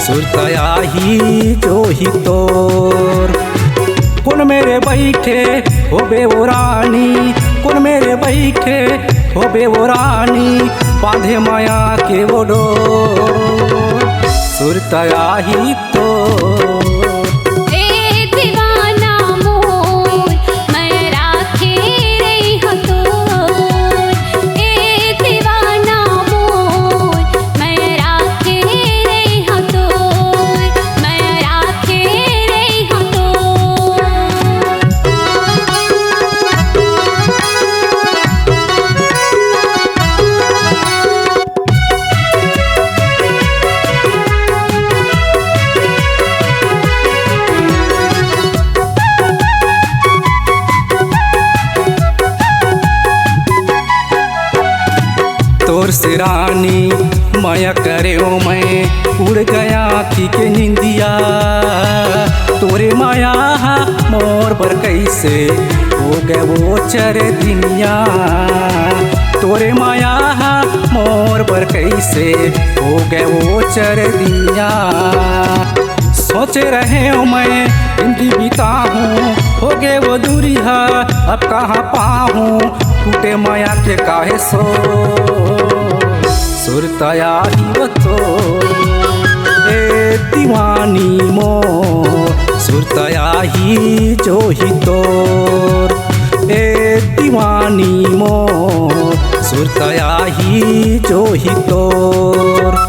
सुरतया ही जो ही तोर। कौन मेरे बैठे होबे वो रानी, कौन मेरे बैठे होबे वो रानी, बांधे माया के वो डोर, सुरतया ही तोर। तोर से रानी माया करे ओ मैं उड़ गया आँखी के निंदिया, तोरे माया मोर पर कैसे हो गए वो चर दिनिया, तोरे माया मोर पर कैसे हो गए वो चर दिनिया। सोचे रहे हो मैं जिंदगी बिताऊं, हो गए वो दूरिया अब कहाँ पाऊं, टूटे माया के काहे सो, सुरतया ही वो तो ए दीवानी मो, सुरतया ही जो ही तोर, ए दीवानी मो, सुरतया ही जो ही तोर।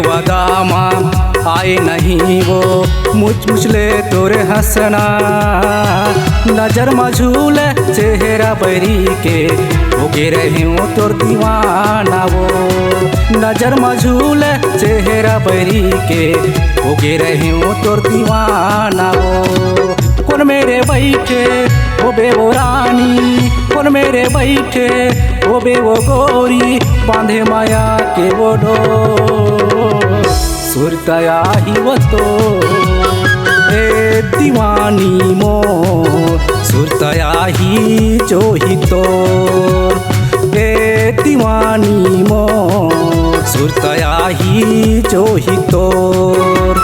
वादामा आए नहीं वो मुझ ले तोरे हंसना, नजर मझूल चेहरा बरी के हो गे रही हूँ तोर दीवाना वो, नजर मझूल चेहरा बरी के हो गे रही हूँ तोर दीवाना वो। कौन मेरे बैठे होबे वो रानी, कौन मेरे बैठे होबे वो गोरी, बांधे माया के वो डोर, सुरतया ही वो तो ए दीवानी मो, सुरतया ही जो ही तोर, ए दीवानी मो, सुरतया ही जो ही तोर।